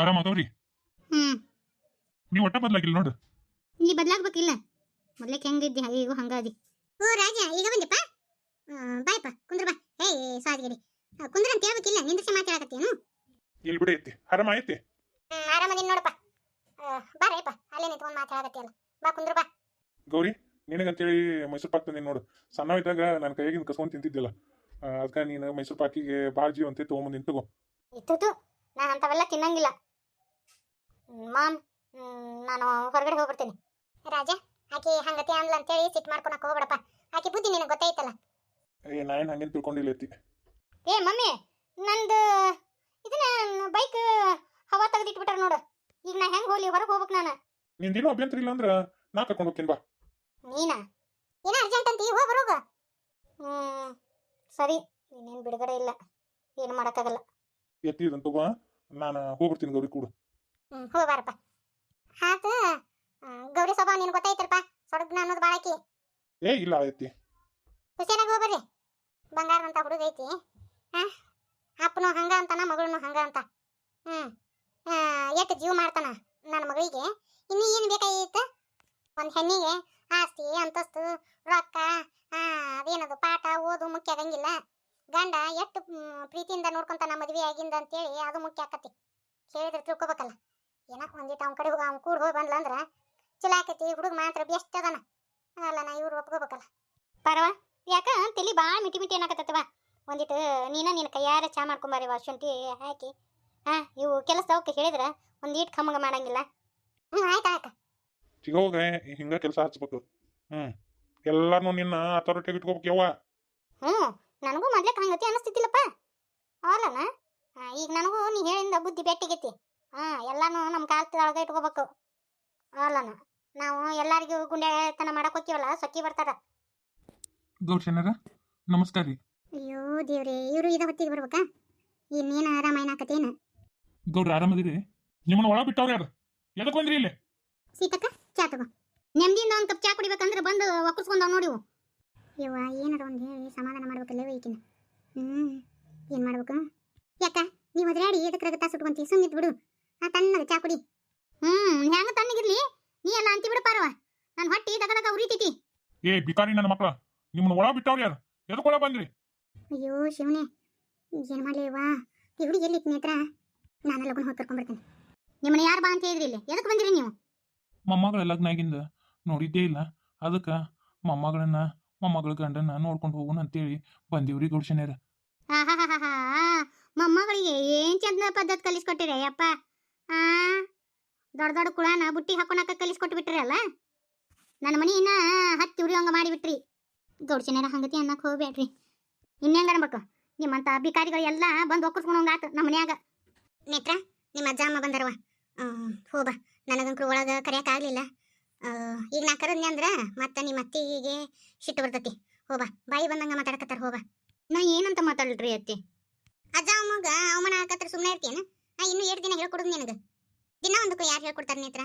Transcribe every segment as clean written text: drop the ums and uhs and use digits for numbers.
ಆರಾಮ ಅದವ್ರಿ. ಹ್ಮ್ ನೀವು ಒಟ್ಟ ಬದ್ಲಾಗಿಲ್ಲ ನೋಡು. ಇಲ್ಲಿ ಬದ್ಲಾಗ್ಬೇಕಿಲ್ಲ. ಮೊದ್ಲಕ್ಕೆ ಹೆಂಗಿದ್ದಿ ಈಗೂ ಹಂಗಾದಿ. ಓ ರಾಜ ಈಗ ಬಂದಿಪ್ಪ. ಬಾಯಪ್ಪ ಕುಂದ್ರ ಬಾ. ಹೇ ಸಾದಿಗಿರಿ ಕುಂದ್ರ ಅಂತ ಹೇಳ್ಬೇಕಿಲ್ಲ, ನಿಂದ್ರಿಸಿ ಮಾತಾಡಕತ್ತೇನು? ಇಲ್ಲಿ ಬಿಡಿ ಐತಿ, ಆರಾಮ ಐತಿ. ಆರಾಮದಿನ್ ನೋಡಪ್ಪ. ಬಾರಪ್ಪ, ಅಲ್ಲೇ ನಿಂತ್ಕೊಂಡು ಮಾತಾಡಕತ್ತಿಯಲ್ಲ, ಬಾ ಕುಂದ್ರ ಬಾ. ಗೌರಿ, ನಿನಗಂತೇಳಿ ಮೈಸೂರು ಪಾಕ್ ತಂದಿನಿ ನೋಡು. ಸಣ್ಣವಿದ್ದಾಗ ನನ್ನ ಕೈಯಾಗಿಂದ ಕಸ್ಕೊಂಡು ತಿಂತಿದ್ದಿಲ್ಲ. ಅದಕ್ಕೆ ನೀನು ಮೈಸೂರು ಪಾಕಿಗೆ ಭಾಳ ಜೀವ ಅಂತ ತೊಗೊಂಬಂದು ನಿಂತಗೋ. ಇತ್ತು ನಾನು ಅಂಥವೆಲ್ಲ ತಿನ್ನಂಗಿಲ್ಲ ಮಾಮ್. ನಾನು ಹೊರಗಡೆ ಹೋಗ್ಬಿಡ್ತೀನಿ. ರಾಜ, ಆಕೆ ಹಂಗತಿ ಅಂದ್ಲ ಅಂತೇಳಿ ಸಿಟ್ಟು ಮಾಡ್ಕೊಳಕ್ ಹೋಗ್ಬೇಡಪ್ಪ. ಆಕೆ ಬುದ್ಧಿ ನಿನಗೆ ಗೊತ್ತೈತಲ್ಲ. ನಾ ಏನು ಹಂಗೇನು ತಿಳ್ಕೊಂಡಿಲ್ಲ ಐತಿ. ಏ ಮಮ್ಮಿ, ನಂದು ಇದನ್ನ ಬೈಕ್ ಹವಾ ತೆಗೆದಿಟ್ಬಿಟ್ರ ನೋಡು. ಈಗ ನಾ ಹೆಂಗೆ ಹೋಗ್ಲಿ, ಹೊರಗೆ ಹೋಗ್ಬೇಕು ನಾನು. ನಿಂದೇನು ಅಭ್ಯಂತರ ಇಲ್ಲ ಅಂದ್ರೆ ನಾ ಕರ್ಕೊಂಡು ಹೋಗ್ತೀನಿ ಬಾ. ನೀನಾ? ಏನೋ ಅರ್ಜೆಂಟ್ ಅಂತ ಹೋಗಿ ಬರೋಗ. ಸರಿ, ನೀನೇನು ಬಿಡುಗಡೆ ಇಲ್ಲ, ಏನು ಮಾಡೋಕ್ಕಾಗಲ್ಲ. ಎತ್ತಿದಂತ ತಗೋ, ನಾನು ಹೋಗ್ಬಿಡ್ತೀನಿ ಗೌರಿ ಕೂಡ. ಹೋಗ್ಬಾರಪ್ಪ. ಆತ ಗೌರಿ ಸ್ವಭಾವ ನಿನಗೆ ಗೊತ್ತೈತಲ್ಪ, ಸೊಡಗ್ನ ಅನ್ನೋದು ಬಾಳಕಿ. ಏ ಇಲ್ಲ ಐತಿ. ಹುಷಾರಾಗಿ ಹೋಗ್ಬರ್ರಿ. ಬಂಗಾರ ಅಂತ ಹುಡುಗ ಐತಿ. ಅಪ್ಪನು ಹಂಗ ಅಂತಾನ, ಮಗಳನು ಹಂಗ ಅಂತ. ಎಷ್ಟು ಜೀವ ಮಾಡ್ತಾನ ನನ್ನ ಮಗಳಿಗೆ. ಇನ್ನು ಏನು ಬೇಕಾಗಿತ್ತು? ಒಂದು ಹೆಣ್ಣಿಗೆ ಆಸ್ತಿ ಅಂತಸ್ತು ರೊಕ್ಕ ಅದೇನದು ಪಾಠ ಓದು ಮುಖ್ಯ ಆಗಂಗಿಲ್ಲ. ಗಂಡ ಎಷ್ಟು ಪ್ರೀತಿಯಿಂದ ನೋಡ್ಕೊಂತಾನ ಮದುವೆ ಆಗಿಂದ ಅಂತೇಳಿ ಅದು ಮುಖ್ಯ ಆಕತಿ. ಕೇಳಿದ್ರೆ ತಿಳ್ಕೊಬೇಕಲ್ಲ. ಏನ ಒಂದಿಟ್ಟು ಅವ್ನ ಕಡೆ ಅವ್ನು ಕೂಡ ಹೋಗಿ ಬಂದ್ಲ ಅಂದ್ರೆ ಚಲೋ ಆಕತಿ. ಹುಡುಗ ಮಾತ್ರ ಬೆಸ್ಟ್ ಅದಾನ ಅಲ್ಲ, ನಾ ಇವ್ರು ಒಪ್ಕೋಬೇಕಲ್ಲ. ಪರವಾ ಯಾಕ ತಲಿ ಭಾಳ ಮಿಟಿ ಮಿಟಿ ಏನಾಕತ್ತವ. ಒಂದಿಟ್ಟು ನಿನ್ನ ಕೈಯಾರ ಚಾ ಮಾಡ್ಕೊಂಬಾರಿವ, ಶುಂಠಿ ಹಾಕಿ. ಇವು ಕೆಲಸದವಕ್ಕೆ ಹೇಳಿದ್ರೆ ಒಂದೀಟ್ ಕಮ್ಮಗ ಮಾಡಂಗಿಲ್ಲ. ಆಯ್ತು ಆಯ್ತು. ಸಿಗೋವಾಗ ಹಿಂಗ ಕೆಲಸ ಹಚ್ಬೇಕು. ಎಲ್ಲಾರು ನಿನ್ನ ಅಥಾರಿಟಿಯಾಗಿ ಇಟ್ಕೋಬೇಕು ಯವ್ವ. ನನಗೂ ಮೊದ್ಲಕ್ಕೆ ಹಂಗತಿ ಅನಿಸ್ತಿದ್ದಿಲ್ಲಪ್ಪ. ಅಲ್ಲನ ಈಗ ನನಗೂ ನೀ ಹೇಳಿಂದ ಬುದ್ಧಿ ಬೆಟ್ಟಿಗೈತಿ. ಎಲ್ಲಾನು ನಮ್ಮ ಕಾಲದೊಳಗೆ ಇಟ್ಕೋಬೇಕು. ಅಲ್ಲನ ನಾವು ಎಲ್ಲರಿಗೂ ಗುಂಡೆತನ ಮಾಡಕ್ ಹೋಗ್ತೀವಲ್ಲ, ಸೊಕ್ಕಿ ಬರ್ತಾರ. ಗೌಡ್ಸೇನರ ನಮಸ್ಕಾರ ರೀ. ಅಯ್ಯೋ ದೇವ್ರಿ, ಇವರು ಇದ ಹೊತ್ತಿಗೆ ಬರ್ಬೇಕಾ? ಇನ್ನೇನು ಆರಾಮ ಏನಾಕತೇನು? ಗೌಡ್ರ ಆರಾಮದಿರಿ? ನಿಮ್ಮನ್ನ ಒಳ ಬಿಟ್ಟವ್ರು ಯಾರು? ಎದಕ್ಕೆ ಬಂದ್ರಿ ಇಲ್ಲಿ? ಸೀತಕ್ಕ ಚಾ ತಗೋ. ನೆಮ್ಮದಿಯಿಂದ ಒಂದು ಕಪ್ ಚಾ ಕುಡಿಬೇಕಂದ್ರೆ ಬಂದು ಒಕ್ಕರ್ಸ್ಕೊಂಡವ್ ನೋಡಿವು. ಯವ್ವ, ಏನಾರ ಒಂದು ಹೇಳಿ ಸಮಾಧಾನ ಮಾಡ್ಬೇಕಲ್ಲ ಈಕಿನ. ಏನು ಮಾಡ್ಬೇಕು? ಯಾಕ ನೀವು ಅದ್ರಾಡಿ ಎದಕ್ಕೆ ರಗತ ಸುಟ್ಕೊಂತಿ? ಸುಮ್ಮಿದ್ ಬಿಡು. ತಣ್ಣಗೆ ಚಾ ಕುಡಿ. ಹೆಂಗ ತಣ್ಣಗಿರ್ಲಿ? ನೀ ಎಲ್ಲ ಅಂತಿ ಬಿಡು ಪಾರವ. ನನ್ನ ಹೊಟ್ಟಿ ದಗದಗ ಉರಿತೈತಿ. ಏ ಬಿಕಾರಿ ನನ್ನ ಮಕ್ಕಳ, ನಿಮ್ಮನ್ನ ಒಳ ಬಿಟ್ಟವ್ರು ಯಾರು? ಎದಕ್ಕೆ ಒಳ ಬಂದ್ರಿ? ಅಯ್ಯೋ ಶಿವನೇ, ಏನು ಮಾಡ್ಲಿವಾ? ಈ ಹುಡುಗಿ ಎಲ್ಲಿ ನೇತ್ರ? ನಾನು ಲಗುನ ಹೋಗಿ ಕರ್ಕೊಂಡ್ಬರ್ತೇನೆ. ನಿಮ್ಮನ್ನ ಯಾರು ಬಾ ಅಂತ ಹೇಳಿದ್ರಿ ಇಲ್ಲಿ? ಎದಕ್ಕೆ ಬಂದಿರಿ ನೀವು? ಮೊಮ್ಮಗಳ ಲಗ್ನಾಗಿಂದ ನೋಡಿದ್ದೇ ಇಲ್ಲ, ಅದಕ್ಕೆ ಮೊಮ್ಮಗಳ ಗಂಡನ ನೋಡ್ಕೊಂಡು ಹೋಗೋಣ ಅಂತೇಳಿ ಬಂದಿವ್ರಿ ಗೌಡ್ಸೇನರ. ಮೊಮ್ಮಗಳಿಗೆ ಏನ್ ಚಂದ ಪದ್ಧತಿ ಕಲಿಸ್ಕೊಟ್ಟಿರಿ ಅಪ್ಪ. ದೊಡ್ಡ ದೊಡ್ಡ ಕುಳಾನ ಬುಟ್ಟಿ ಹಾಕೊಳಕ ಕಲಿಸ್ಕೊಟ್ಟು ಬಿಟ್ರಲ್ಲ. ನನ್ನ ಮನೆಯನ್ನ ಹತ್ತಿ ಉರಿಯೋಂಗ ಮಾಡಿಬಿಟ್ರಿ. ಗೌಡ್ಸೇನರ ಹಂಗತಿ ಅನ್ನಕ್ ಹೋಗ್ಬೇಡ್ರಿ. ಇನ್ನೇಂಗ ಅನ್ಬೇಕು? ನಿಮ್ಮಂತ ಅಭಿಕಾರಿಗಳು ಎಲ್ಲ ಬಂದು ಒಕ್ಕರ್ಸ್ಕೊಂಡಂಗಾತು ನಮ್ಮ ಮನ್ಯಾಗ. ನೇತ್ರ, ನಿಮ್ಮ ಅಜ್ಜ ಅಮ್ಮ ಬಂದಾರವ. ಹೋಬಾ, ನನಗಂಕ್ರು ಒಳಗೆ ಕರೆಯೋಕ್ಕಾಗಲಿಲ್ಲ. ಈಗ ನಾ ಕರೆದ್ನಿ ಅಂದ್ರೆ ಮತ್ತೆ ನಿಮ್ಮ ಅತ್ತಿಗೆ ಸಿಟ್ಟು ಬರ್ತತಿ. ಹೋಬಾ, ಬಾಯಿ ಬಂದಂಗೆ ಮಾತಾಡಕತ್ತಾರ. ಹೋಬಾ. ನಾ ಏನಂತ ಮಾತಾಡ್ರಿ ಅತ್ತಿ? ಅಜ್ಜ ಅಮ್ಮಗ ಅವಮಾನ ಹಾಕತ್ರ ಸುಮ್ಮನೆ ಇರ್ತೀಯನ? ಇನ್ನು 2 ದಿನ ಹೇಳ್ಕೊಡುದು ನಿನಗೆ. ದಿನ ಒಂದಕ್ಕೂ ಯಾರು ಹೇಳ್ಕೊಡ್ತಾರೆ ನೇತ್ರ?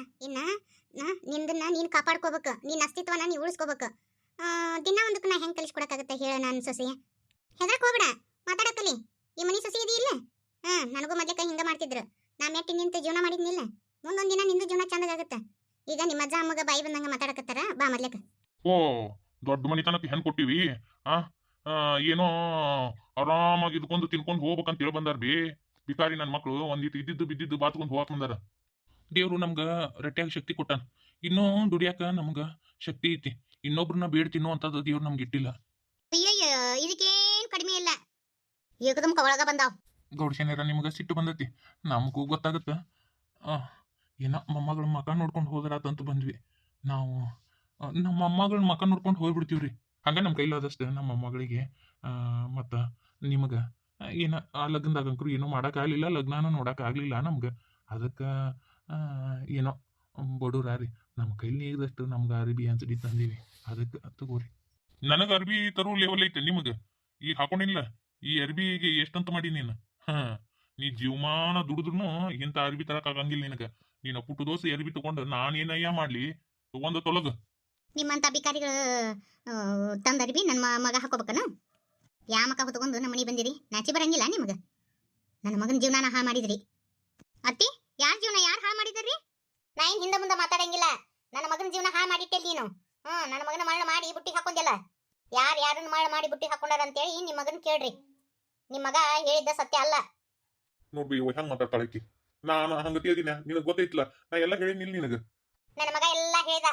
ನಿಂದನ್ನ ನೀನು ಕಾಪಾಡ್ಕೋಬೇಕು, ನಿನ್ನ ಅಸ್ತಿತ್ವನ ನೀವು ಉಳಿಸ್ಕೋಬೇಕು. ದಿನ ಒಂದಕ್ಕೂ ನಾ ಹೆಂಗೆ ಕಲಿಸ್ಕೊಡಕ್ಕಾಗತ್ತೆ ಹೇಳ? ನನ್ನ ಸೊಸೆ ಹೆದರ್ಕ್ ಹೋಗ್ಬೇಡ, ಮಾತಾಡಕ್ಕಲಿ. ಈ ಮನೆ ಸೊಸೆ ಇದೆಯಿಲ್ಲ? ನನಗೂ ಮೊದ್ಲಕ್ಕ ಹಿಂಗೆ ಮಾಡ್ತಿದ್ರು. ನಾ ಮೆಟ್ಟಿ ನಿಂತು ಜೀವನ ಮಾಡಿದ್ನಿಲ್ಲ. ಮುಂದೊಂದು ದಿನ ನಿಂದು ಜೀವನ ಚಂದಾಗತ್ತೆ. ಈಗ ನಿಮ್ಮ ಅಜ್ಜ ಅಮ್ಮಗ ಬಾಯಿ ಬಂದಂಗ ಮಾತಾಡಕತ್ತಾರ. ಬಾ ಮೊದ್ಲಕ್ಕ. ಓ, ದೊಡ್ಡ ಮನಿತನಕ್ಕೆ ಹೆಣ್ ಕೊಟ್ಟಿವಿ. ಏನೋ ಆರಾಮಾಗಿ ಇದ್ಕೊಂಡು ತಿನ್ಕೊಂಡು ಹೋಗ್ಬೇಕಂತ ಹೇಳಿ ಬಂದಾರ ಬಿ. ಬಿಕಾರಿ ನನ್ನ ಮಕ್ಕಳು ಒಂದಿಟ್ಟು ಇದ್ದಿದ್ದು ಬಿದ್ದಿದ್ದು ಬಾತ್ಕೊಂಡು ಹೋಗಕ್ ಬಂದಾರ. ದೇವ್ರು ನಮ್ಗ ರಟ್ಯಾಗ ಶಕ್ತಿ ಕೊಟ್ಟಾನ. ಇನ್ನೂ ದುಡಿಯಾಕ ನಮ್ಗ ಶಕ್ತಿ ಐತಿ. ಇನ್ನೊಬ್ರನ್ನ ಬೇಡ್ ತಿನ್ನುವಂಥದ್ದು ದೇವ್ರು ನಮ್ಗೆ ಇಟ್ಟಿಲ್ಲ. ಅಯ್ಯಯ್ಯ, ಇದಕ್ಕೇನು ಕಡಿಮೆ ಇಲ್ಲ. ಏಕದಮ್ ಕವಳಗ ಬಂದಾವ್. ಗೌಡ್ಸೇನರ ನಿಮ್ಗೆ ಸಿಟ್ಟು ಬಂದೈತಿ, ನಮಗೂ ಗೊತ್ತಾಗತ್ತ. ಏನೋ ಮೊಮ್ಮಗಳ ಮಕ ನೋಡ್ಕೊಂಡು ಹೋದ್ರಾತಂತ ಬಂದ್ವಿ ನಾವು. ನಮ್ಮ ಮೊಮ್ಮಗಳ ಮಕ ನೋಡ್ಕೊಂಡು ಹೋಗ್ಬಿಡ್ತೀವ್ರಿ. ಹಂಗ ನಮ್ಮ ಕೈಲಾದಷ್ಟು ನಮ್ಮ ಮೊಮ್ಮಗಳಿಗೆ ಮತ್ತು ನಿಮಗೆ ಏನ ಆ ಲಗ್ನದಾಗಂಕರು ಏನೂ ಮಾಡೋಕ್ಕಾಗಲಿಲ್ಲ, ಲಗ್ನಾನು ನೋಡೋಕ್ಕಾಗಲಿಲ್ಲ ನಮ್ಗೆ. ಅದಕ್ಕೆ ಏನೋ ಬಡವ್ರಾರಿ ನಮ್ಮ ಕೈಲಿ ನೀಗದಷ್ಟು ನಮ್ಗೆ ಅರ್ಬಿ ಅಂಚಡಿ ತಂದೀವಿ. ಅದಕ್ಕೆ ತಗೋರಿ. ನನಗೆ ಅರ್ಬಿ ತರೋ ಲೆವೆಲ್ ಐತೆ ನಿಮಗೆ. ಈಗ ಹಾಕೊಂಡಿಲ್ಲ ಈ ಅರ್ಬಿಗೆ ಎಷ್ಟಂತ ಮಾಡಿ ನೀನು. ನೀ ಜೀವಮಾನ ದುಡಿದ್ರು ಇಂಥ ಅರ್ಬಿ ತರಕಾಗಂಗಿಲ್ಲ ನಿನಗೆ. ನೀನು ಪುಟ್ಟು ದೋಸೆ ಅರ್ಬಿ ತಗೊಂಡು ನಾನೇನಯ್ಯ ಮಾಡ್ಲಿ? ತಗೊಂಡು ತೊಲಗ. ನಿಮ್ಮಂತ ಅಧಿಕಾರಿಗಳು ತಂದ ಅರ್ಬಿ ನನ್ನ ಮಗ ಹಾಕೋಬೇಕನ? ಯಾ ಮಕ ಹೊತ್ಕೊಂಡು ನಮ್ಮ ಮನೆ ಬಂದಿರಿ? ನಾಚಿ ಬರಂಗಿಲ್ಲ ನಿಮಗೆ? ನನ್ನ ಮಗನ ಜೀವನ ಹಾ ಮಾಡಿದ್ರಿ. ಅತ್ತಿ ಯಾರ ಜೀವನ ಯಾರು ಹಾಳು ಮಾಡಿದಾರ್ರಿ? ನಾ ಏನ್ ಹಿಂದೆ ಮುಂದೆ ಮಾತಾಡಂಗಿಲ್ಲ. ನನ್ನ ಮಗನ ಜೀವನ ಹಾಳು ಮಾಡಿಟ್ಟೆ ನೀನು. ನನ್ನ ಮಗನ ಮರಣ ಮಾಡಿ ಬುಟ್ಟಿ ಹಾಕೊಂದಿಲ್ಲ. ಯಾರನ್ನ ಮರಣ ಮಾಡಿ ಬುಟ್ಟಿ ಹಾಕೊಂಡಾರ ಅಂತೇಳಿ ನಿಮ್ಮ ಮಗನ ಕೇಳ್ರಿ. ನಿಮ್ಮ ಮಗ ಹೇಳಿದ್ದ ಸತ್ಯ ಅಲ್ಲ. ನೋಡ್ರಿ ಇವ ಹೆಂಗ್ ಮಾತಾಡ್ತಾಳಕಿ. ನಾನು ಹಂಗತಿ ಅದೀನ ನಿನಗ್ ಗೊತ್ತೈತ್ಲ, ನಾ ಎಲ್ಲ ಹೇಳಿನಿಲ್ಲ ನಿನಗ. ನನ್ನ ಮಗ ಎಲ್ಲ ಹೇಳ್ದ.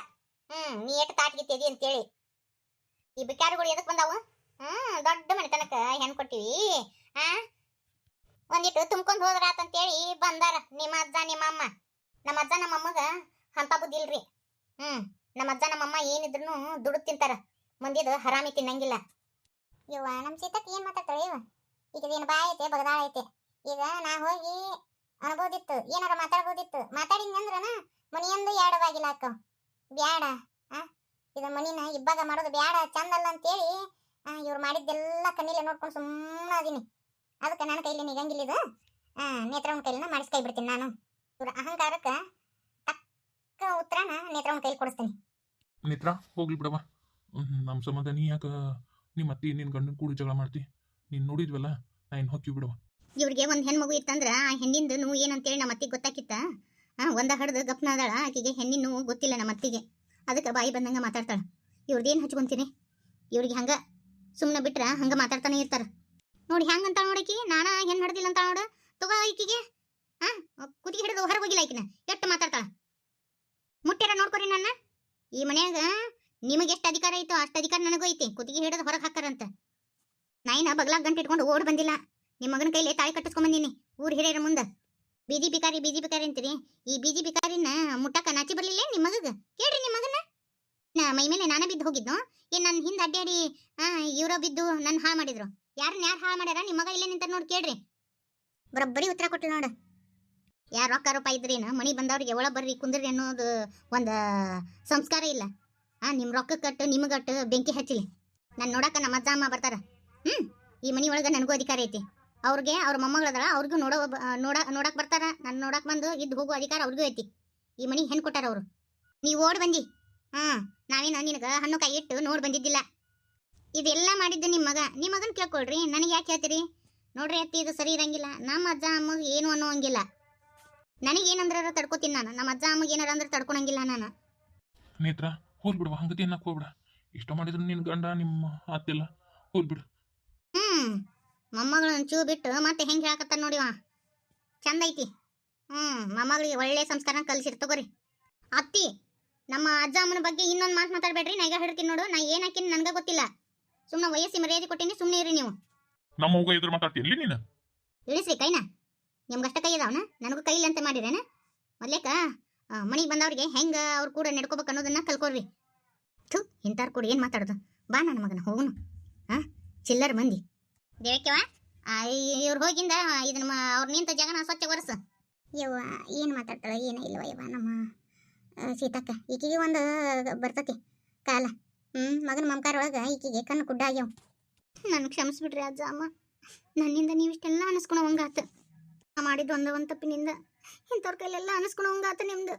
ನೀ ಎಟ್ ತಾಟ್ಗಿತ್ತೇದಿ ಅಂತೇಳಿ. ಈ ಬಿಕಾರಿಗಳು ಎದಕ್ ಬಂದಾವು? ದೊಡ್ಡ ಮನೆತನಕ ಹೆಣ್ ಕೊಟ್ಟಿವಿ. ಒಂದಿಟ್ಟು ತುಂಬ್ಕೊಂಡ್ ಹೋದ್ರಾತಂತೇಳಿ ಬಂದಾರ ನಿಮ್ಮ ಅಜ್ಜ ನಿಮ್ಮ ಅಮ್ಮ. ನಮ್ಮ ಅಜ್ಜ ನಮ್ಮ ಅಮ್ಮಗ ಅಂತ ಬುದ್ಧಿ ಇಲ್ರಿ. ನಮ್ಮ ಅಜ್ಜ ನಮ್ಮ ಅಮ್ಮ ಏನಿದ್ರು ದುಡ್ಡು ತಿಂತಾರ, ಮಂದಿದು ಹರಾಮಿ ತಿನ್ನಂಗಿಲ್ಲ. ಇವ ನಮ್ಮ ಸೀತಕ್ ಏನ್ ಮಾತಾಡ್ತಾಳೆ ಇವ? ಈಗ ಏನು ಬಾಯ್ ಐತೆ ಬಗದಾಳ ಐತೆ. ಈಗ ನಾ ಹೋಗಿ ಅನ್ಬೋದಿತ್ತು, ಏನಾರ ಮಾತಾಡ್ಬೋದಿತ್ತು. ಮಾತಾಡಿದ್ನಂದ್ರನ ಮನಿಯಂದು ಎರಡವಾಗಿಲ್ಲ ಅಕ್ಕ. ಬ್ಯಾಡ, ಇದು ಮನಿನ ಇಬ್ಬಾಗ ಮಾಡೋದು ಬ್ಯಾಡ, ಚಂದಲ್ಲ ಅಂತೇಳಿ ಇವ್ರು ಮಾಡಿದ್ದೆಲ್ಲ ಕಣ್ಣಿಲೆ ನೋಡ್ಕೊಂಡು ಸುಮ್ಮನೆ ಅದೀನಿ. ಅದಕ್ಕೆ ನನ್ನ ಕೈಲಿ ನಿಗಂಗಿಲ್ಲ ಇದು. ನೇತ್ರವನ್ ಕೈಲಿನ ಮಾಡಿಸ್ಕೈ ಬಿಡ್ತೀನಿ ನಾನು. ಇವ್ರ ಅಹಂಕಾರಕ್ಕೆ ತಕ್ಕ ಉತ್ತರನ ನೇತ್ರವನ್ ಕೈಲಿ ಕೊಡಿಸ್ತೀನಿ. ನೇತ್ರ ಹೋಗ್ಲಿ ಬಿಡವ. ನಮ್ಮ ಸಂಬಂಧ ನೀ ಯಾಕೆ ನಿಮ್ಮ ಅತ್ತಿ ನಿನ್ನ ಗಂಡನ ಕೂಡ ಜಗಳ ಮಾಡ್ತಿ? ನೀನು ನೋಡಿದ್ವಲ್ಲ, ನಾ ಇನ್ನು ಹೊಕ್ಕಿ ಬಿಡವ. ಇವ್ರಿಗೆ ಒಂದು ಹೆಣ್ಮಗು ಇತ್ತಂದ್ರ ಆ ಹೆಣ್ಣಿಂದ ನೋವು ಏನಂತೇಳಿ ನಮ್ಮ ಅತ್ತಿಗೆ ಗೊತ್ತಾಕಿತ್ತ. ಒಂದ ಹಡ್ದು ಗಪ್ನಾದಾಳ. ಆಕೆಗೆ ಹೆಣ್ಣಿನ ನೋವು ಗೊತ್ತಿಲ್ಲ ನಮ್ಮ ಅತ್ತಿಗೆ. ಅದಕ್ಕೆ ಬಾಯಿ ಬಂದಂಗ ಮಾತಾಡ್ತಾಳ. ಇವ್ರದ್ದೇನು ಹಚ್ಕೊಂತೀನಿ? ಇವ್ರಿಗೆ ಹಂಗ ಸುಮ್ಮನೆ ಬಿಟ್ರ ಹಂಗ ಮಾತಾಡ್ತಾನೆ ಇರ್ತಾರ. ನೋಡಿ ಹೆಂಗಂತ ನೋಡಕಿ, ನಾನ ಹೆಣ್ಣು ಹಿಡ್ದಿಲ್ಲ ಅಂತ ನೋಡು. ತಗೋ ಈಕಿಗೆ ಕುದಿಗೆ ಹಿಡಿದು ಹೊರಗೆ ಹೋಗಿಲ್ಲ ಈಕಿನ. ಎಷ್ಟು ಮಾತಾಡ್ತಾಳ. ಮುಟ್ಟ್ಯಾರ ನೋಡ್ಕೊರಿ ನನ್ನ. ಈ ಮನ್ಯಾಗ ನಿಮಗೆ ಎಷ್ಟು ಅಧಿಕಾರ ಐತೋ ಅಷ್ಟು ಅಧಿಕಾರ ನನಗೂ ಐತಿ. ಕುದಿಗೆ ಹಿಡಿದು ಹೊರಗೆ ಹಾಕಾರಂತ. ನಾಯಿನ ಬಗ್ಲಾಗ ಗಂಟು ಇಟ್ಕೊಂಡು ಓಡ್ ಬಂದಿಲ್ಲ. ನಿಮ್ಮ ಮಗನ ಕೈಲಿ ತಾಳಿ ಕಟ್ಟಿಸ್ಕೊಂಡ್ ಬಂದೀನಿ ಊರ್ ಹಿರಿಯರ ಮುಂದೆ. ಬೀದಿ ಬಿಕಾರಿ ಅಂತೀರಿ. ಈ ಬೀದಿ ಬಿಕಾರಿನ ಮುಟ್ಟಕ ನಾಚಿ ಬರ್ಲಿಲ್ಲ ನಿಮ್ಮ ಮಗಗ? ಕೇಳ್ರಿ ನಿಮ್ಮ ಮಗನ. ಮೈ ಮೇಲೆ ನಾನ ಬಿದ್ದು ಹೋಗಿದ್ದು ಏನ್? ನನ್ನ ಹಿಂದೆ ಅಡ್ಡಾಡಿ ಇವ್ರ ಬಿದ್ದು ನನ್ನ ಹಾಳು ಮಾಡಿದ್ರು. ಯಾರು ಹಾಳು ಮಾಡ್ಯಾರ? ನಿಮ್ಮ ಮಗ ಇಲ್ಲೇ ನಿಂತ ನೋಡಿ ಕೇಳ್ರಿ. ಬರೋಬ್ಬರಿ ಉತ್ತರ ಕೊಟ್ಟು ನೋಡು. ಯಾರು ರೊಕ್ಕ ರೂಪಾಯಿ ಇದ್ರೇನು ಮನಿ ಬಂದವ್ರಿಗೆ ಒಳ ಬರ್ರಿ ಕುಂದ್ರಿ ಅನ್ನೋದು ಒಂದು ಸಂಸ್ಕಾರ ಇಲ್ಲ. ನಿಮ್ಮ ರೊಕ್ಕ ಕಟ್ಟು ನಿಮಗಟ್ಟು ಬೆಂಕಿ ಹಚ್ಚಲಿ. ನಾನು ನೋಡಕ ನಮ್ಮ ಅಜ್ಜ ಅಮ್ಮ ಬರ್ತಾರ. ಈ ಮನಿ ಒಳಗೆ ನನಗೂ ಅಧಿಕಾರ ಐತಿ. ಅವ್ರಿಗೆ ಅವ್ರ ಮೊಮ್ಮಗಳದಳ, ಅವ್ರಿಗೂ ನೋಡಕ್ ಬರ್ತಾರ. ನನ್ನ ನೋಡಕ್ ಬಂದು ಇದ್ದು ಹೋಗೋ ಅಧಿಕಾರ ಅವ್ರಿಗೂ ಐತಿ. ಈ ಮನಿ ಹೆಣ್ ಕೊಟ್ಟಾರ ಅವರು. ನೀವು ಓಡ್ ಬಂದಿ. ನಾವೇನ ನಿನಗ ಹಣ್ಣು ಕಾಯಿ ಇಟ್ಟು ನೋಡ್ ಬಂದಿದ್ದಿಲ್ಲ. ಇದೆಲ್ಲ ಮಾಡಿದ್ದು ನಿಮ್ಮ ಮಗನ್ ಕೇಳ್ಕೊಳ್ರಿ. ನನಗೆ ಯಾಕೆ ಹೇಳ್ತೀರಿ? ನೋಡ್ರಿ ಅತ್ತಿ, ಇದು ಸರಿ ಇರಂಗಿಲ್ಲ. ನಮ್ಮ ಅಜ್ಜ ಅಮ್ಮಗೆ ಏನು ಅನ್ನೋಂಗಿಲ್ಲ. ನನಗೇನಂದ್ರ ತಡ್ಕೋತೀನಿ ನಾನು. ನಮ್ಮ ಅಜ್ಜ ಅಮ್ಮಗೆ ಏನಾರ ಅಂದ್ರೆ ತಡ್ಕೊಳಂಗಿಲ್ಲ ನಾನು. ನೇತ್ರ ಹೋಲ್ ಬಿಡುವ, ಹಂಗತಿ ಅನ್ನಕ್ ಹೋಗ್ಬಿಡ. ಇಷ್ಟ ಮಾಡಿದ್ರು ನಿನ್ ಗಂಡ ನಿಮ್ಮ ಅತ್ತೆಲ್ಲ ಹೋಲ್ ಬಿಡು. ಮೊಮ್ಮಗಳನ್ನ ಚೂ ಬಿಟ್ಟು ಮತ್ತೆ ಹೆಂಗೆ ಹೇಳಕತ್ತಾರ ನೋಡಿವ. ಚಂದ ಐತಿ. ಮೊಮ್ಮಗಳಿಗೆ ಒಳ್ಳೆ ಸಂಸ್ಕಾರ ಕಲಿಸಿರ್ ತಗೋರಿ. ಅತ್ತಿ, ನಮ್ಮ ಅಜ್ಜ ಅಮ್ಮನ ಬಗ್ಗೆ ಇನ್ನೊಂದು ಮಾತು ಮಾತಾಡ್ಬೇಡ್ರಿ. ನಾ ಈಗ ಹೇಳ್ತೀನಿ ನೋಡು. ನಾ ಏನ್ ಹಾಕಿನಿ ನನಗೆ ಗೊತ್ತಿಲ್ಲ. ಸುಮ್ಮನೆ ವಯಸ್ಸಿ ಮರ್ಯಾದೆ ಕೊಟ್ಟಿನಿ, ಸುಮ್ಮನೆ ಇರಿ ನೀವು. ನಮ್ಮ ಹೋಗ ಎದುರು ಮಾತಾಡ್ತೀನಿ ನೀನು. ಇಳಿಸ್ರಿ ಕೈನ. ನಿಮ್ಗಷ್ಟ ಕೈ ಅದಾವನ? ನನಗೂ ಕೈ ಇಲ್ಲ ಅಂತ ಮಾಡಿರೇನ? ಮೊದ್ಲೇಕ ಮನಿಗೆ ಬಂದವ್ರಿಗೆ ಹೆಂಗ ಅವ್ರು ಕೂಡ ನಡ್ಕೋಬೇಕು ಅನ್ನೋದನ್ನ ಕಲ್ಕೊಳ್ರಿ. ಥು, ಇಂಥವ್ರು ಕೂಡ ಏನು ಮಾತಾಡೋದು? ಬಾ ನನ್ನ ಮಗನ ಹೋಗುನು. ಚಿಲ್ಲರ್ ಮಂದಿ ದೇವಕ್ಯವ. ಇವ್ರು ಹೋಗಿಂದ ಇದನ್ನ ಅವ್ರು ನಿಂತ ಜಾಗನ ಸ್ವಚ್ಛ ಒರೆಸು. ಯವ್ವ ಏನು ಮಾತಾಡ್ತಾಳ ಏನೋ ಇಲ್ವ ಯವ್ವ ನಮ್ಮ ಸೀತಕ್ಕ. ಈಕಿಗೆ ಒಂದು ಬರ್ತತಿ ಕಾಲ. ಮಗನ ಮಮಕಾರ ಒಳಗೆ ಈಕಿಗೆ ಕಣ್ಣು ಕುಡ್ಡ ಆಗ್ಯಾವ. ನನಗೆ ಕ್ಷಮಿಸ್ಬಿಡ್ರಿ ಅಜ್ಜ ಅಮ್ಮ. ನನ್ನಿಂದ ನೀವಿಷ್ಟೆಲ್ಲ ಅನಿಸ್ಕೊಳವಂಗಾತ. ಮಾಡಿದ್ದು ಒಂದು ತಪ್ಪಿನಿಂದ ಇಂಥವ್ರ ಕೈಲೆಲ್ಲ ಅನಿಸ್ಕೊಳವಂಗಾತ ನಿಮ್ದು.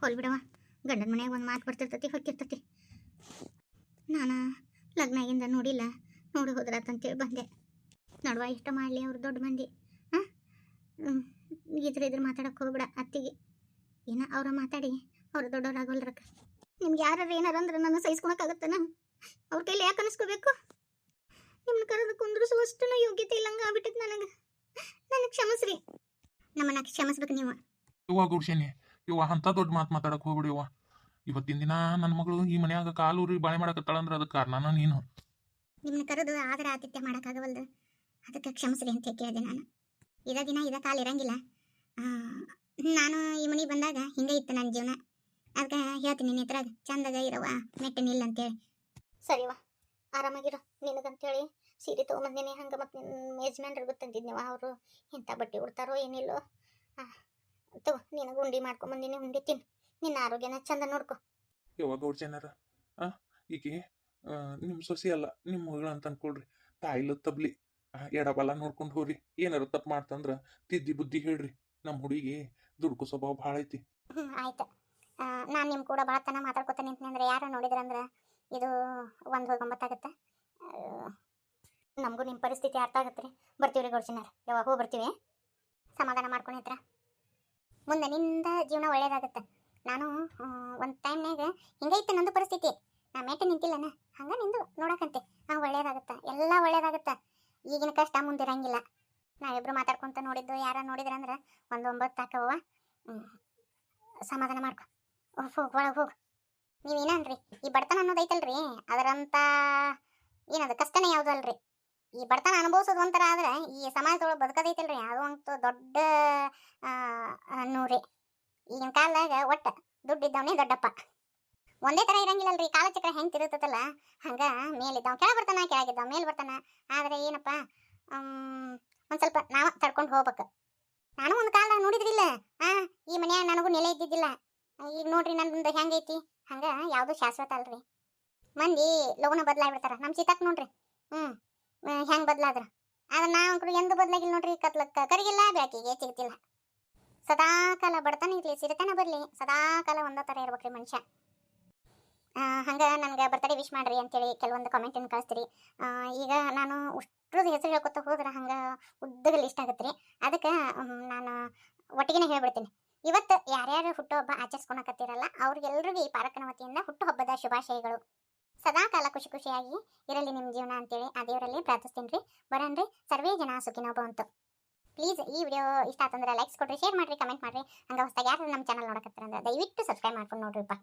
ಹೋಲ್ಬಿಡವ. ಗಂಡನ ಮನೆಯಾಗ ಒಂದು ಮಾತು ಬರ್ತಿರ್ತತಿ, ಹೊಕ್ಕಿರ್ತತಿ. ನಾನು ಲಗ್ನ ಆಗಿಂದ ನೋಡಿಲ್ಲ, ನೋಡಿ ಹೋದ್ರಾತಂತೇಳಿ ಬಂದೆ. ನೋಡುವ ಇಷ್ಟ ಮಾಡಲಿ ಅವ್ರು ದೊಡ್ಡ ಮಂದಿ. ಇದ್ರ ಮಾತಾಡಕ್ಕೆ ಹೋಗ್ಬಿಡ ಅತ್ತಿಗೆ. ಏನ ಅವ್ರ ಮಾತಾಡಿ ಅವ್ರು ದೊಡ್ಡವ್ರಾಗೋಲ್ರಕ್ಕ. ನಿಮ್ಗೆ ಯಾರು ಏನಾರ ಅಂದ್ರೆ ನಾನು ಸಹಿಸ್ಕೊಳಕ್ಕಾಗತ್ತನ? ಅವ್ರ ಕೈಲಿ ಯಾಕೆ ಅನಿಸ್ಕೋಬೇಕು? ನಿಮ್ಮನ್ನ ಕರೆದು ಕುಂದ್ರಿಸುವಷ್ಟು ಯೋಗ್ಯತೆ ಇಲ್ಲಂಗ ಆಗ್ಬಿಟ್ಟೈತೆ ನನಗೆ. ನನಗೆ ಕ್ಷಮಿಸ್ರಿ. ನಮ್ಮನ್ನ ಕ್ಷಮಿಸ್ಬೇಕು ನೀವು. ಇವ ಗುಡ್ಸೇನಿ ಇವ ಅಂತ ದೊಡ್ಡ ಮಾತು ಮಾತಾಡಕ್ ಹೋಗ್ಬಿಡಿ. ಇವ ಇವತ್ತಿನ ದಿನ ನನ್ನ ಮಗಳು ಈ ಮನ್ಯಾಗ ಕಾಲೂರಿ ಬಾಳೆ ಮಾಡಕತ್ತಾಳ ಅಂದ್ರೆ ಅದಕ್ಕೆ ಕಾರಣ ನೀನು. ನಿಮ್ಮನ್ನ ಕರೆದು ಆದರ ಆತಿಥ್ಯ ಮಾಡೋಕ್ಕಾಗವಲ್ದು, ಅದಕ್ಕೆ ಕ್ಷಮಿಸ್ರಿ ಅಂತ ಕೇಳಿದೆ ನಾನು. ಇದ ದಿನ ಇದ ಕಾಲ ಇರಂಗಿಲ್ಲ. ನಾನು ಈ ಮನೆ ಬಂದಾಗ ಹಿಂಗೆ ಇತ್ತು ನನ್ನ ಜೀವನ. ಅದಕ್ಕೆ ಹೇಳ್ತೀನಿ ನಿನ್ನ ಹತ್ರ ಚಂದಾಗ ಇರವ, ಮೆಟ್ಟನಿಲ್ಲ ಅಂತೇಳಿ. ಸರಿವಾ, ಆರಾಮಾಗಿರೋ. ನಿನಗಂತೇಳಿ ಸೀರೆ ತೊಗೊಂಬಂದಿನಿ. ಹಂಗೆ ಮತ್ತು ನಿನ್ನ ಯಜಮಾನ್ರಿಗೆ ಗೊತ್ತಂತಿದ್ನಿವ. ಅವರು ಇಂಥ ಬಟ್ಟೆ ಉಡ್ತಾರೋ ಏನಿಲ್ಲೋ. ತಗೋ, ನಿನಗೆ ಉಂಡಿ ಮಾಡ್ಕೊಂಬಂದಿನಿ. ಉಂಡಿ ತಿನ್ನು. ನಿನ್ನ ಆರೋಗ್ಯನ ಚಂದ ನೋಡ್ಕೊ. ಯಾವಾಗ ಅವ್ರ ಜನರ ಈಕೆ ನಿಮ್ಮ ಸೊಸೆ ಅಲ್ಲ, ನಿಮ್ಮ ಮಗಳು ಅಂತ ಅನ್ಕೊಳ್ರಿ. ತಾಯಿಲ ತಬ್ಲಿ ಎಡಬಲ ನೋಡ್ಕೊಂಡು ಹೋಗ್ರಿ. ಏನಾರ ತಪ್ಪು ಮಾಡ್ತಂದ್ರ ತಿದ್ದಿ ಬುದ್ಧಿ ಹೇಳ್ರಿ. ನಮ್ಮ ಹುಡುಗಿ ದುಡ್ಕೋ ಸ್ವಭಾವ ಭಾಳ ಐತಿ. ಆಯ್ತು. ನಾನು ನಿಮ್ಮ ಕೂಡ ಭಾಳತನ ಮಾತಾಡ್ಕೊತ ನಿಂತೀನಿ ಅಂದ್ರೆ ಯಾರು ನೋಡಿದ್ರಂದ್ರೆ ಇದು ಒಂದು ಹೋಗೊಂಬತ್ತಾಗತ್ತೆ. ನಮಗೂ ನಿಮ್ಮ ಪರಿಸ್ಥಿತಿ ಅರ್ಥ ಆಗತ್ತೆ ರೀ. ಬರ್ತೀವಿ ರೀ ಗೌಡ್ಸಿನಾರ. ಯಾವಾಗ ಹೋಗಿ ಬರ್ತೀವಿ. ಸಮಾಧಾನ ಮಾಡ್ಕೊಂಡಿದ್ರ ಮುಂದೆ ನಿಂದ ಜೀವನ ಒಳ್ಳೇದಾಗತ್ತೆ. ನಾನು ಒಂದು ಟೈಮ್ನಾಗ ಹಿಂಗೈತೆ ನಂದು ಪರಿಸ್ಥಿತಿ. ನಾ ಮೇಟ ನಿಂತಿಲ್ಲನ ಹಂಗ ನಿಂದು ನೋಡಕಂತೆ ಒಳ್ಳೇದಾಗತ್ತ, ಎಲ್ಲ ಒಳ್ಳೇದಾಗತ್ತ. ಈಗಿನ ಕಷ್ಟ ಮುಂದಿರಂಗಿಲ್ಲ. ನಾವಿಬ್ರು ಮಾತಾಡ್ಕೊಂತ ನೋಡಿದ್ದು ಯಾರ ನೋಡಿದ್ರಂದ್ರೆ ಒಂದು 9 ಹಾಕವ್ವ. ಸಮಾಧಾನ ಮಾಡ್ಕೊ, ಹೋಗ್ ಒಳಗೆ ಹೋಗು. ನೀವೇನನ್ರಿ ಈ ಬಡತನ ಅನ್ನೋದೈತಲ್ರಿ, ಅದರಂತ ಏನದು ಕಷ್ಟನೇ ಯಾವುದು ಅಲ್ರಿ. ಈ ಬಡತನ ಅನುಭವಿಸೋದು ಒಂಥರ ಆದ್ರೆ ಈ ಸಮಾಜದೊಳಗೆ ಬದುಕೋದೈತಲ್ರಿ ಅದು ಅಂತೂ ದೊಡ್ಡ ನೂರಿ. ಈಗಿನ ಕಾಲದಾಗ ಒಟ್ಟು ದುಡ್ಡಿದ್ದವನೇ ದೊಡ್ಡಪ್ಪ. ಒಂದೇ ಥರ ಇರಂಗಿಲ್ಲಲ್ರಿ, ಕಾಲಚಕ್ರ ಹೆಂಗೆ ತಿರುತ್ತಲ್ಲ ಹಂಗ ಮೇಲಿದ್ದವ ಕೆಳಗೆ ಬರ್ತಾನ, ಕೆಳಗಿದ್ದವ ಮೇಲೆ ಬರ್ತಾನ. ಆದರೆ ಏನಪ್ಪ ಒಂದು ಸ್ವಲ್ಪ ನಾವು ತಡ್ಕೊಂಡು ಹೋಗ್ಬೇಕು. ನಾನು ಒಂದು ಕಾಲದಾಗ ನೋಡಿದ್ರಿಲ್ಲ, ಈ ಮನ್ಯಾಗ ನನಗೂ ನೆಲೆ ಇದ್ದಿದ್ದಿಲ್ಲ. ಈಗ ನೋಡ್ರಿ ನಂದು ಹೆಂಗೈತಿ. ಹಂಗ ಯಾವುದು ಶಾಶ್ವತ ಅಲ್ರಿ. ಮಂದಿ ಲಗುನ ಬದಲಾಗ್ಬಿಡ್ತಾರ. ನಮ್ಮ ಸೀತಾಕ್ ನೋಡ್ರಿ ಹೆಂಗೆ ಬದಲಾದ್ರ. ಆದ್ರೆ ನಾವು ಎಂದು ಬದಲಾಗಿಲ್ಲ ನೋಡ್ರಿ. ಕತ್ಲಕ್ಕ ಕರಿಗಿಲ್ಲ, ಬೆಳಕಿಗೆ ಸಿಗ್ತಿಲ್ಲ. ಸದಾಕಾಲ ಬಡತನ ಇರಲಿ, ಸಿರಿತನ ಬರಲಿ, ಸದಾಕಾಲ ಒಂದೇ ಥರ ಇರ್ಬೇಕ್ರಿ ಮನುಷ್ಯ. ಹಂಗೆ ನನಗೆ ಬರ್ತಡೇ ವಿಶ್ ಮಾಡ್ರಿ ಅಂತೇಳಿ ಕೆಲವೊಂದು ಕಾಮೆಂಟನ್ನು ಕಳಿಸ್ತೀರಿ. ಈಗ ನಾನು ಅಷ್ಟ್ರದ್ದು ಹೆಸರು ಹೇಳ್ಕೊತ ಹೋದ್ರೆ ಹಂಗೆ ಉದ್ದಗ ಲಿಸ್ಟ್ ಆಗತ್ತೆ ರೀ. ಅದಕ್ಕೆ ನಾನು ಒಟ್ಟಿಗೆ ಹೇಳ್ಬಿಡ್ತೀನಿ. ಇವತ್ತು ಯಾರ್ಯಾರು ಹುಟ್ಟುಹಬ್ಬ ಆಚರಿಸ್ಕೊಳಕತ್ತೀರಲ್ಲ ಅವ್ರಿಗೆಲ್ರಿಗೂ ಈ ಪಾರಕನ ವತಿಯಿಂದ ಹುಟ್ಟುಹಬ್ಬದ ಶುಭಾಶಯಗಳು. ಸದಾಕಾಲ ಖುಷಿ ಖುಷಿಯಾಗಿ ಇರಲಿ ನಿಮ್ಮ ಜೀವನ ಅಂತೇಳಿ ಆ ದೇವರಲ್ಲಿ ಪ್ರಾರ್ಥಿಸ್ತೀನಿ ರೀ. ಬರನ್ರಿ, ಸರ್ವೇ ಜನ ಸುಖಿನೋ ಭವಂತು. ಪ್ಲೀಸ್ ಈ ವಿಡಿಯೋ ಇಷ್ಟ ಆತಂದ್ರೆ ಲೈಕ್ಸ್ ಕೊಡ್ರಿ, ಶೇರ್ ಮಾಡ್ರಿ, ಕಮೆಂಟ್ ಮಾಡ್ರಿ. ಹಂಗೆ ಹೊಸದಾಗಿ ಯಾರು ನಮ್ಮ ಚಾನಲ್ ನೋಡಕತ್ತೀರಂದ್ರೆ ದಯವಿಟ್ಟು ಸಬ್ಸ್ಕ್ರೈಬ್ ಮಾಡ್ಕೊಂಡು ನೋಡ್ರಿಪ್ಪ.